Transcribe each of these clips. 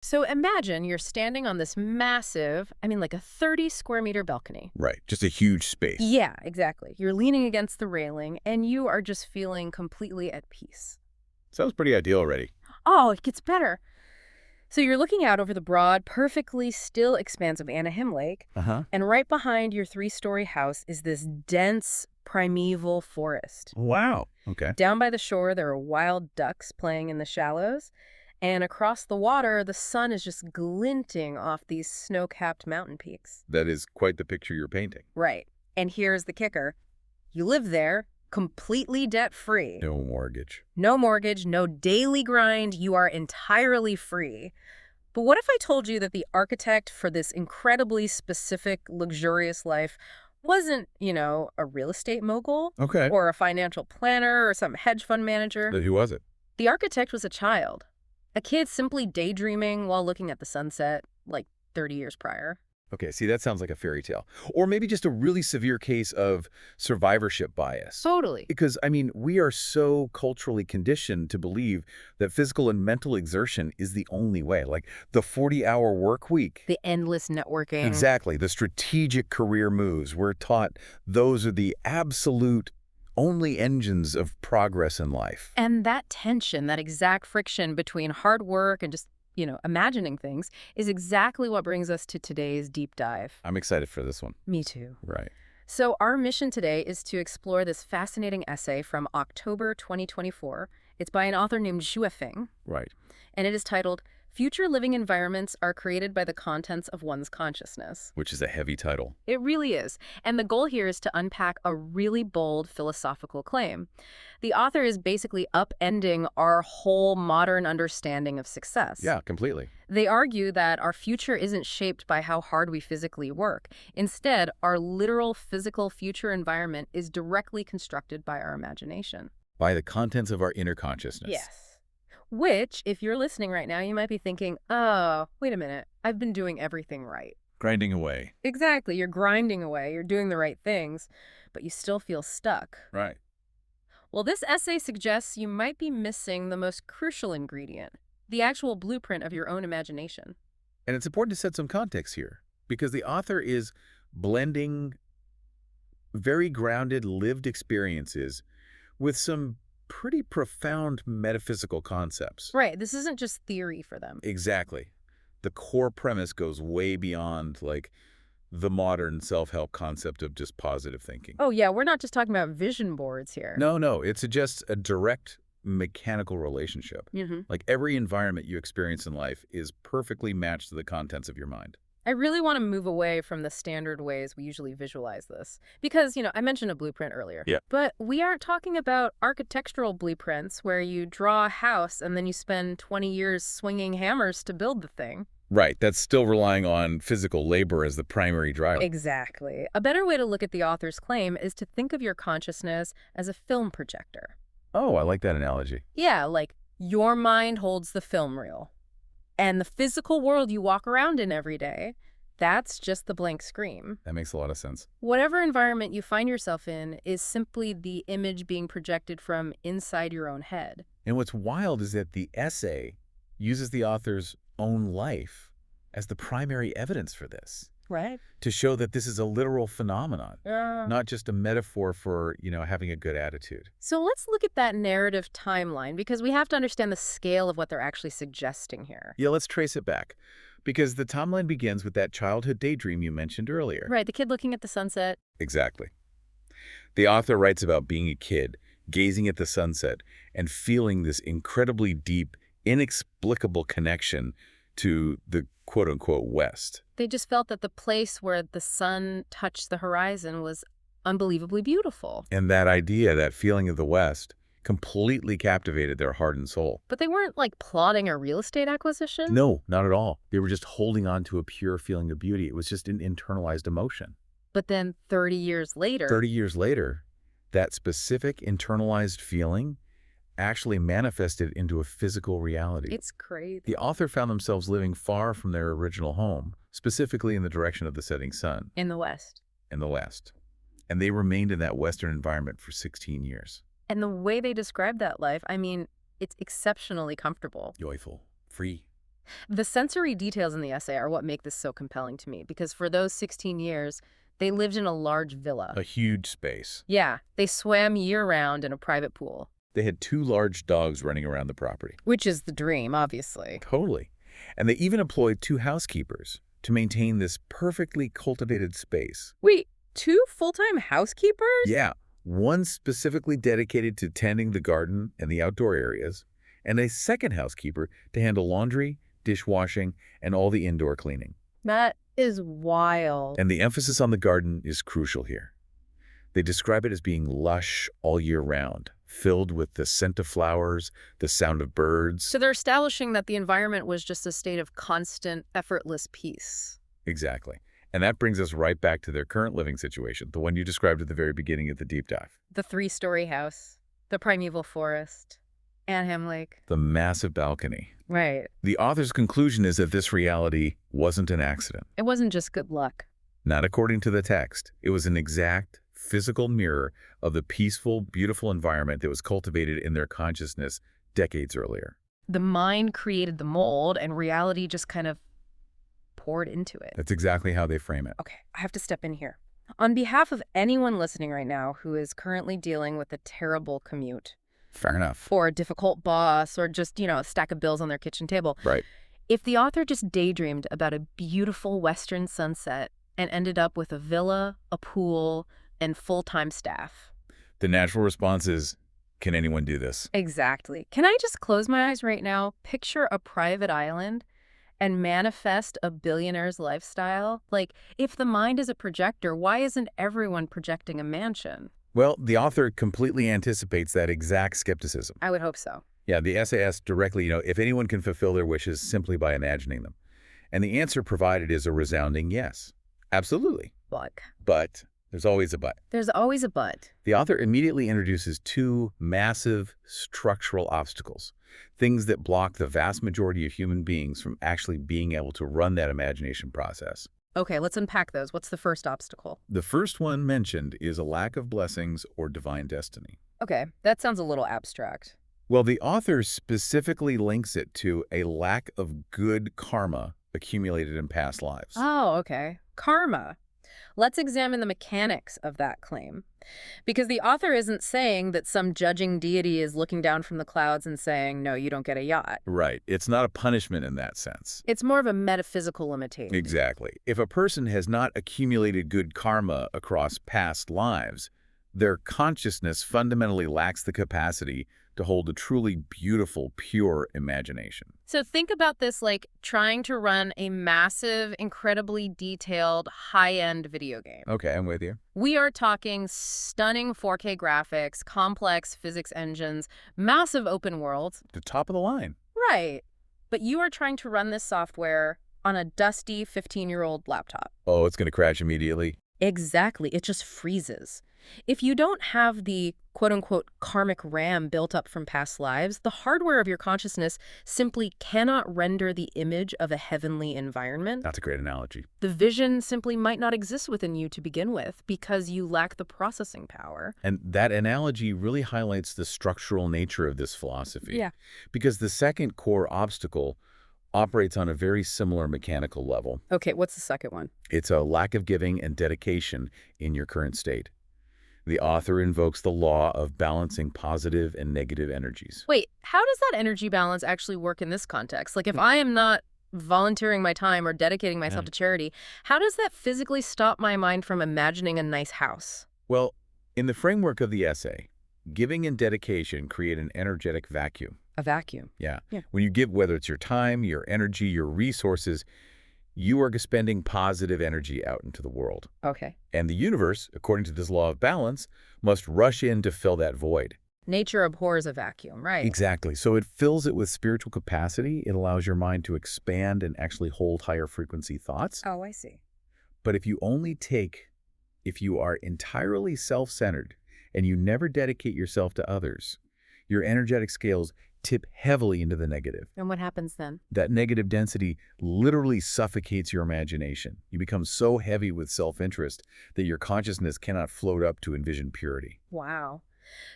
So imagine you're standing on this massive, like a 30 square meter balcony. Right. Just a huge space. Yeah, exactly. You're leaning against the railing and you are just feeling completely at peace. Sounds pretty ideal already. Oh, it gets better. So you're looking out over the broad, perfectly still expanse of Anaheim Lake, Uh-huh. and right behind your three-story house is this dense, primeval forest. Wow. Okay. Down by the shore, there are wild ducks playing in the shallows, and across the water, the sun is just glinting off these snow-capped mountain peaks. That is quite the picture you're painting. Right. And here's the kicker. You live there, completely debt-free. No mortgage. No mortgage, no daily grind. You are entirely free. But what if I told you that the architect for this incredibly specific, luxurious life wasn't, a real estate mogul? Okay. Or a financial planner or some hedge fund manager? Who was it? The architect was a child. A kid simply daydreaming while looking at the sunset, like 30 years prior. Okay, see, that sounds like a fairy tale. Or maybe just a really severe case of survivorship bias. Totally. Because, we are so culturally conditioned to believe that physical and mental exertion is the only way. Like the 40-hour work week. The endless networking. Exactly. The strategic career moves. We're taught those are the absolute only engines of progress in life. And that tension, that exact friction between hard work and just imagining things is exactly what brings us to today's deep dive. I'm excited for this one. Me too. Right. So our mission today is to explore this fascinating essay from October 2024. It's by an author named Xue Feng, Right. and it is titled, Future Living Environments Are Created by the Contents of One's Consciousness. Which is a heavy title. It really is. And the goal here is to unpack a really bold philosophical claim. The author is basically upending our whole modern understanding of success. Yeah, completely. They argue that our future isn't shaped by how hard we physically work. Instead, our literal physical future environment is directly constructed by our imagination. By the contents of our inner consciousness. Yes. Which, if you're listening right now, you might be thinking, oh, wait a minute, I've been doing everything right. Grinding away. Exactly. You're grinding away. You're doing the right things, but you still feel stuck. Right. Well, this essay suggests you might be missing the most crucial ingredient, the actual blueprint of your own imagination. And it's important to set some context here, because the author is blending very grounded lived experiences with some pretty profound metaphysical concepts. Right. This isn't just theory for them. Exactly. The core premise goes way beyond, the modern self-help concept of just positive thinking. Oh, yeah. We're not just talking about vision boards here. No. It suggests a direct mechanical relationship. Like every environment you experience in life is perfectly matched to the contents of your mind. I really want to move away from the standard ways we usually visualize this. Because, I mentioned a blueprint earlier. Yeah. But we aren't talking about architectural blueprints where you draw a house and then you spend 20 years swinging hammers to build the thing. Right. That's still relying on physical labor as the primary driver. Exactly. A better way to look at the author's claim is to think of your consciousness as a film projector. Oh, I like that analogy. Yeah, like your mind holds the film reel. And the physical world you walk around in every day, that's just the blank screen. That makes a lot of sense. Whatever environment you find yourself in is simply the image being projected from inside your own head. And what's wild is that the essay uses the author's own life as the primary evidence for this. Right. To show that this is a literal phenomenon, not just a metaphor for, having a good attitude. So let's look at that narrative timeline, because we have to understand the scale of what they're actually suggesting here. Yeah, let's trace it back. Because the timeline begins with that childhood daydream you mentioned earlier. Right, the kid looking at the sunset. Exactly. The author writes about being a kid, gazing at the sunset, and feeling this incredibly deep, inexplicable connection to the quote-unquote West. They just felt that the place where the sun touched the horizon was unbelievably beautiful. And that idea, that feeling of the West, completely captivated their heart and soul. But they weren't, plotting a real estate acquisition? No, not at all. They were just holding on to a pure feeling of beauty. It was just an internalized emotion. But then 30 years later... 30 years later, that specific internalized feeling actually manifested into a physical reality. It's crazy. The author found themselves living far from their original home, specifically in the direction of the setting sun. In the West. In the West. And they remained in that Western environment for 16 years. And the way they describe that life, it's exceptionally comfortable. Joyful. Free. The sensory details in the essay are what make this so compelling to me, because for those 16 years, they lived in a large villa. A huge space. Yeah, they swam year-round in a private pool. They had 2 large dogs running around the property. Which is the dream, obviously. Totally. And they even employed 2 housekeepers to maintain this perfectly cultivated space. Wait, 2 full-time housekeepers? Yeah, one specifically dedicated to tending the garden and the outdoor areas, and a second housekeeper to handle laundry, dishwashing, and all the indoor cleaning. That is wild. And the emphasis on the garden is crucial here. They describe it as being lush all year round, filled with the scent of flowers, the sound of birds. So they're establishing that the environment was just a state of constant, effortless peace. Exactly. And that brings us right back to their current living situation, the one you described at the very beginning of the deep dive. The 3-story house, the primeval forest, Anham Lake. The massive balcony. Right. The author's conclusion is that this reality wasn't an accident. It wasn't just good luck. Not according to the text. It was an exact physical mirror of the peaceful, beautiful environment that was cultivated in their consciousness decades earlier. The mind created the mold, and reality just kind of poured into it. That's exactly how they frame it. Okay, I have to step in here. On behalf of anyone listening right now who is currently dealing with a terrible commute, Fair enough. or a difficult boss, or just, a stack of bills on their kitchen table, Right. if the author just daydreamed about a beautiful western sunset and ended up with a villa, a pool, and full-time staff. The natural response is, can anyone do this? Exactly. Can I just close my eyes right now, picture a private island, and manifest a billionaire's lifestyle? Like, if the mind is a projector, why isn't everyone projecting a mansion? Well, the author completely anticipates that exact skepticism. I would hope so. Yeah, the essay asks directly, if anyone can fulfill their wishes simply by imagining them. And the answer provided is a resounding yes. Absolutely. But there's always a but. There's always a but. The author immediately introduces 2 massive structural obstacles, things that block the vast majority of human beings from actually being able to run that imagination process. Okay, let's unpack those. What's the first obstacle? The first one mentioned is a lack of blessings or divine destiny. Okay, that sounds a little abstract. Well, the author specifically links it to a lack of good karma accumulated in past lives. Oh, okay. Karma. Let's examine the mechanics of that claim. Because the author isn't saying that some judging deity is looking down from the clouds and saying, no, you don't get a yacht. Right. It's not a punishment in that sense. It's more of a metaphysical limitation. Exactly. If a person has not accumulated good karma across past lives, their consciousness fundamentally lacks the capacity to hold a truly beautiful, pure imagination. So think about this like trying to run a massive, incredibly detailed, high-end video game. Okay, I'm with you. We are talking stunning 4K graphics, complex physics engines, massive open worlds. The top of the line. Right. But you are trying to run this software on a dusty 15-year-old laptop. Oh, it's going to crash immediately. Exactly. It just freezes. If you don't have the quote-unquote karmic RAM built up from past lives, the hardware of your consciousness simply cannot render the image of a heavenly environment. That's a great analogy. The vision simply might not exist within you to begin with because you lack the processing power. And that analogy really highlights the structural nature of this philosophy. Yeah. Because the second core obstacle operates on a very similar mechanical level. Okay, what's the second one? It's a lack of giving and dedication in your current state. The author invokes the law of balancing positive and negative energies. Wait, how does that energy balance actually work in this context? Like if I am not volunteering my time or dedicating myself to charity, how does that physically stop my mind from imagining a nice house? Well, in the framework of the essay, giving and dedication create an energetic vacuum. A vacuum. Yeah. Yeah. When you give, whether it's your time, your energy, your resources, you are spending positive energy out into the world. Okay. And the universe, according to this law of balance, must rush in to fill that void. Nature abhors a vacuum, right? Exactly. So it fills it with spiritual capacity. It allows your mind to expand and actually hold higher frequency thoughts. Oh, I see. But if you are entirely self-centered and you never dedicate yourself to others, your energetic scales tip heavily into the negative. And what happens then? That negative density literally suffocates your imagination. You become so heavy with self-interest that your consciousness cannot float up to envision purity. Wow.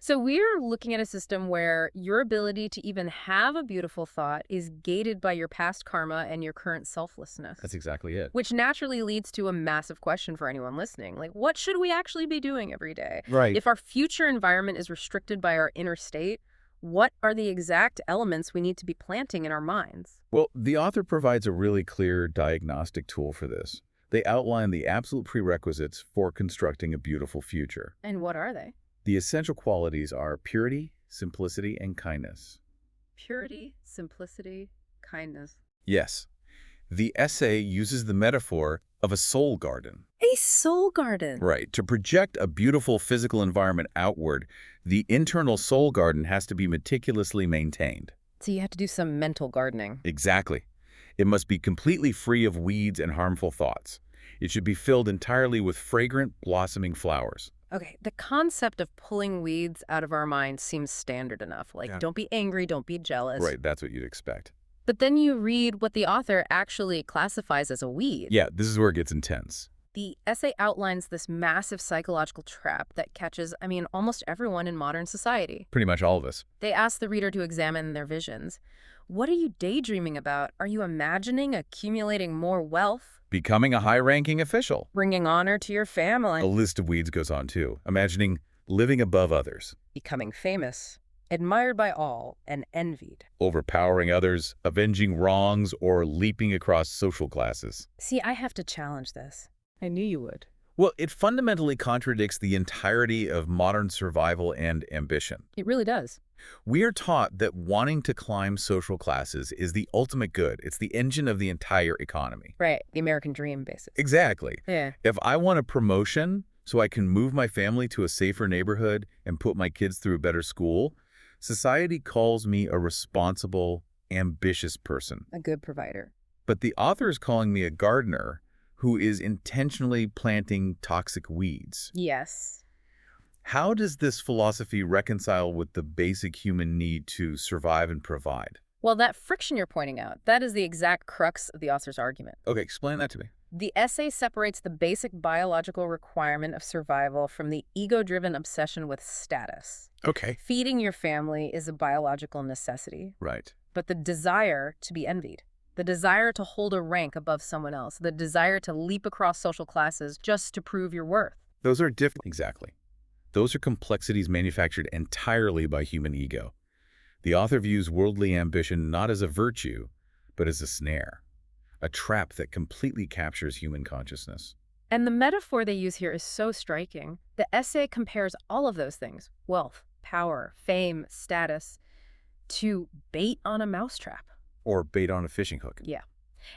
So we're looking at a system where your ability to even have a beautiful thought is gated by your past karma and your current That's selflessness, exactly it. which naturally leads to a massive question for anyone listening. Like, what should we actually be doing every day? Right. If our future environment is restricted by our inner state, what are the exact elements we need to be planting in our minds? Well, the author provides a really clear diagnostic tool for this. They outline the absolute prerequisites for constructing a beautiful future. And what are they? The essential qualities are purity, simplicity, and kindness. Purity, simplicity, kindness. Yes, the essay uses the metaphor of a soul garden. A soul garden. Right. To project a beautiful physical environment outward, the internal soul garden has to be meticulously maintained. So you have to do some mental gardening. Exactly. It must be completely free of weeds and harmful thoughts. It should be filled entirely with fragrant, blossoming flowers. Okay, the concept of pulling weeds out of our minds seems standard enough. Like, Yeah. don't be angry, don't be jealous. Right, that's what you'd expect. But then you read what the author actually classifies as a weed. Yeah, this is where it gets intense. The essay outlines this massive psychological trap that catches, almost everyone in modern society. Pretty much all of us. They ask the reader to examine their visions. What are you daydreaming about? Are you imagining accumulating more wealth? Becoming a high-ranking official. Bringing honor to your family? A list of weeds goes on, too. Imagining living above others. Becoming famous? Admired by all and envied? Overpowering others, avenging wrongs, or leaping across social classes. See, I have to challenge this. I knew you would. Well, it fundamentally contradicts the entirety of modern survival and ambition. It really does. We are taught that wanting to climb social classes is the ultimate good. It's the engine of the entire economy. Right. The American dream, basically. Exactly. Yeah. If I want a promotion so I can move my family to a safer neighborhood and put my kids through a better school, society calls me a responsible, ambitious person. A good provider. But the author is calling me a gardener who is intentionally planting toxic weeds. Yes. How does this philosophy reconcile with the basic human need to survive and provide? Well, that friction you're pointing out, that is the exact crux of the author's argument. Okay, explain that to me. The essay separates the basic biological requirement of survival from the ego-driven obsession with status. Okay. Feeding your family is a biological necessity, Right. but the desire to be envied, the desire to hold a rank above someone else, the desire to leap across social classes just to prove your worth. Those are different. Exactly. Those are complexities manufactured entirely by human ego. The author views worldly ambition not as a virtue, but as a snare, a trap that completely captures human consciousness. And the metaphor they use here is so striking. The essay compares all of those things, wealth, power, fame, status, to bait on a mousetrap. Or bait on a fishing hook. Yeah.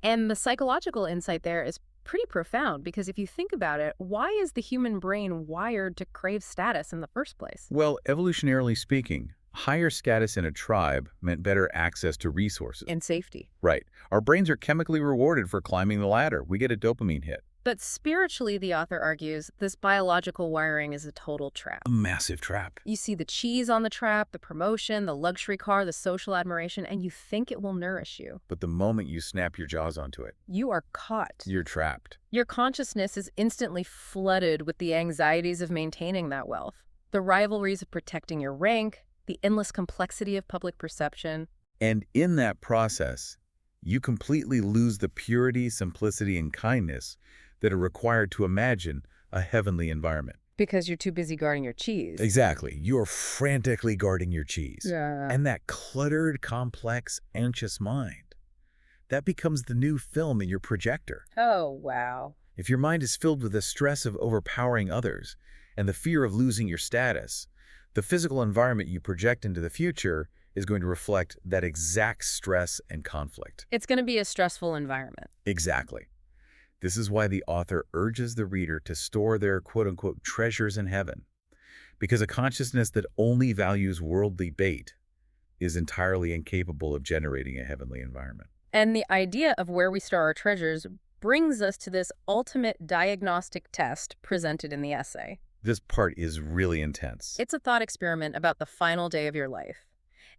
And the psychological insight there is pretty profound because if you think about it, why is the human brain wired to crave status in the first place? Well, evolutionarily speaking, higher status in a tribe meant better access to resources. And safety. Right. Our brains are chemically rewarded for climbing the ladder. We get a dopamine hit. But spiritually, the author argues, this biological wiring is a total trap. A massive trap. You see the cheese on the trap, the promotion, the luxury car, the social admiration, and you think it will nourish you. But the moment you snap your jaws onto it, You are caught. you're trapped. Your consciousness is instantly flooded with the anxieties of maintaining that wealth, the rivalries of protecting your rank, the endless complexity of public perception. And in that process, you completely lose the purity, simplicity, and kindness that are required to imagine a heavenly environment. Because you're too busy guarding your cheese. Exactly. You're frantically guarding your cheese. Yeah. And that cluttered, complex, anxious mind, that becomes the new film in your projector. Oh, wow. If your mind is filled with the stress of overpowering others and the fear of losing your status, the physical environment you project into the future is going to reflect that exact stress and conflict. It's going to be a stressful environment. Exactly. This is why the author urges the reader to store their quote-unquote treasures in heaven, because a consciousness that only values worldly bait is entirely incapable of generating a heavenly environment. And the idea of where we store our treasures brings us to this ultimate diagnostic test presented in the essay. This part is really intense. It's a thought experiment about the final day of your life,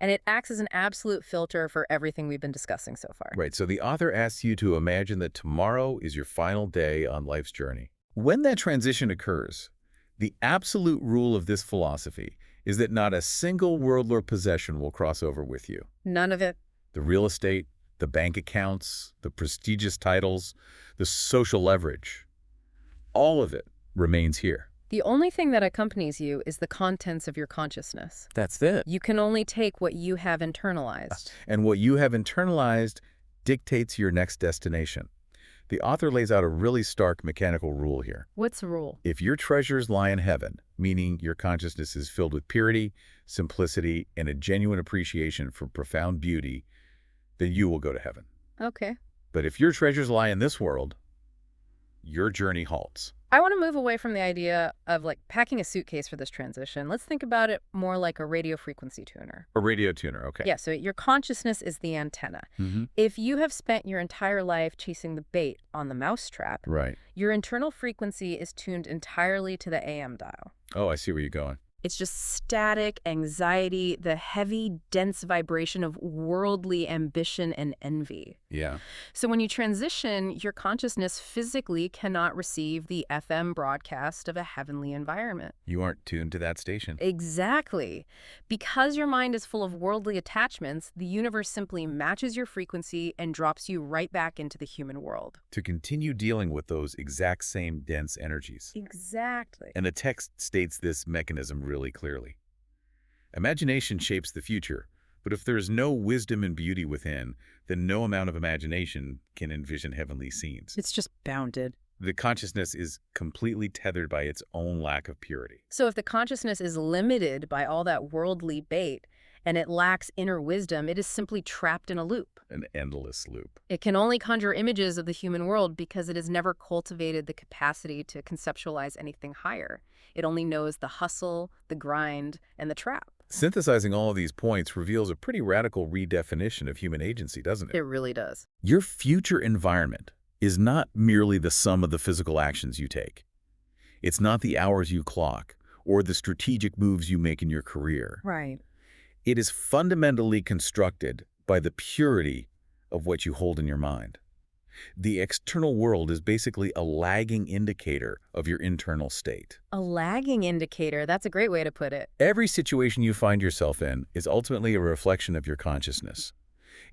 and it acts as an absolute filter for everything we've been discussing so far. Right, so the author asks you to imagine that tomorrow is your final day on life's journey. When that transition occurs, the absolute rule of this philosophy is that not a single world or possession will cross over with you. None of it. The real estate, the bank accounts, the prestigious titles, the social leverage, all of it remains here. The only thing that accompanies you is the contents of your consciousness. That's it. You can only take what you have internalized. And what you have internalized dictates your next destination. The author lays out a really stark mechanical rule here. What's the rule? If your treasures lie in heaven, meaning your consciousness is filled with purity, simplicity, and a genuine appreciation for profound beauty, then you will go to heaven. Okay. But if your treasures lie in this world, your journey halts. I want to move away from the idea of like packing a suitcase for this transition. Let's think about it more like a radio frequency tuner. A radio tuner, okay. Yeah, so your consciousness is the antenna. Mm-hmm. If you have spent your entire life chasing the bait on the mousetrap, Right. your internal frequency is tuned entirely to the AM dial. Oh, I see where you're going. It's just static anxiety, the heavy, dense vibration of worldly ambition and envy. Yeah. So when you transition, your consciousness physically cannot receive the FM broadcast of a heavenly environment. You aren't tuned to that station. Exactly. Because your mind is full of worldly attachments, the universe simply matches your frequency and drops you right back into the human world. To continue dealing with those exact same dense energies. Exactly. And the text states this mechanism really clearly. Imagination shapes the future, but if there is no wisdom and beauty within, then no amount of imagination can envision heavenly scenes. It's just bounded. The consciousness is completely tethered by its own lack of purity. So if the consciousness is limited by all that worldly bait and it lacks inner wisdom, it is simply trapped in a loop. An endless loop. It can only conjure images of the human world because it has never cultivated the capacity to conceptualize anything higher. It only knows the hustle, the grind, and the trap. Synthesizing all of these points reveals a pretty radical redefinition of human agency, doesn't it? It really does. Your future environment is not merely the sum of the physical actions you take. It's not the hours you clock or the strategic moves you make in your career. Right. It is fundamentally constructed by the purity of what you hold in your mind. The external world is basically a lagging indicator of your internal state. A lagging indicator, that's a great way to put it. Every situation you find yourself in is ultimately a reflection of your consciousness.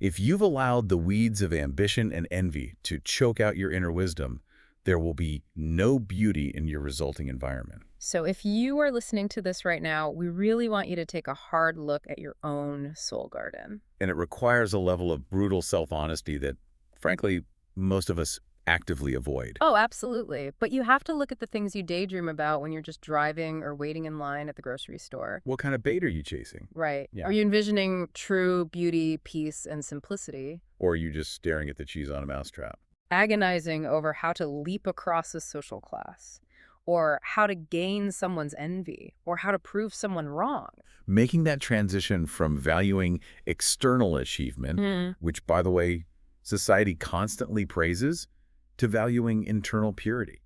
If you've allowed the weeds of ambition and envy to choke out your inner wisdom, there will be no beauty in your resulting environment. So if you are listening to this right now, we really want you to take a hard look at your own soul garden. And it requires a level of brutal self-honesty that, frankly, most of us actively avoid. Oh, absolutely. But you have to look at the things you daydream about when you're just driving or waiting in line at the grocery store. What kind of bait are you chasing? Right. Yeah. Are you envisioning true beauty, peace, and simplicity? Or are you just staring at the cheese on a mousetrap? Agonizing over how to leap across a social class, or how to gain someone's envy, or how to prove someone wrong. Making that transition from valuing external achievement, which, by the way, society constantly praises, to valuing internal purity.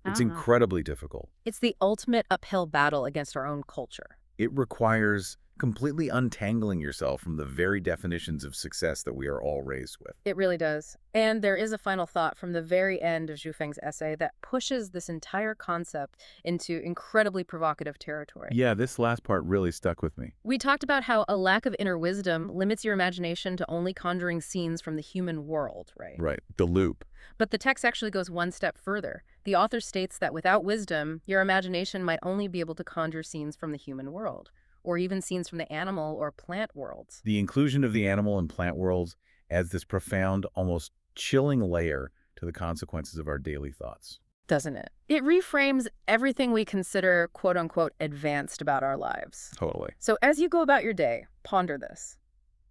It's incredibly difficult. It's the ultimate uphill battle against our own culture. It requires completely untangling yourself from the very definitions of success that we are all raised with. It really does. And there is a final thought from the very end of Zhu Feng's essay that pushes this entire concept into incredibly provocative territory. Yeah, this last part really stuck with me. We talked about how a lack of inner wisdom limits your imagination to only conjuring scenes from the human world, right? Right, the loop. But the text actually goes one step further. The author states that without wisdom, your imagination might only be able to conjure scenes from the human world, or even scenes from the animal or plant worlds. The inclusion of the animal and plant worlds adds this profound, almost chilling layer to the consequences of our daily thoughts. Doesn't it? It reframes everything we consider quote-unquote advanced about our lives. Totally. So as you go about your day, ponder this.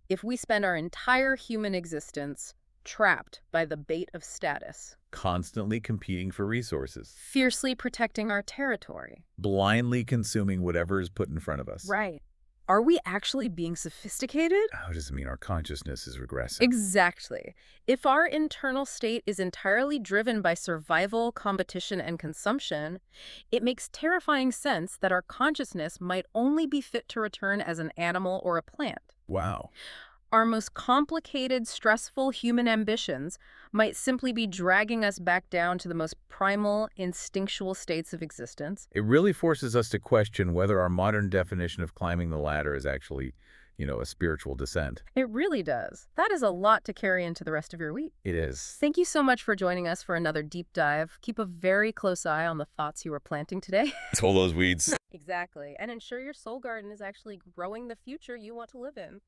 If we spend our entire human existence trapped by the bait of status, Constantly competing for resources. fiercely protecting our territory. Blindly consuming whatever is put in front of us. Right. Are we actually being sophisticated? How does it mean our consciousness is regressing? Exactly. If our internal state is entirely driven by survival, competition, and consumption, it makes terrifying sense that our consciousness might only be fit to return as an animal or a plant. Wow. Our most complicated, stressful human ambitions might simply be dragging us back down to the most primal, instinctual states of existence. It really forces us to question whether our modern definition of climbing the ladder is actually, a spiritual descent. It really does. That is a lot to carry into the rest of your week. It is. Thank you so much for joining us for another deep dive. Keep a very close eye on the thoughts you are planting today. It's all those weeds. Exactly. And ensure your soul garden is actually growing the future you want to live in.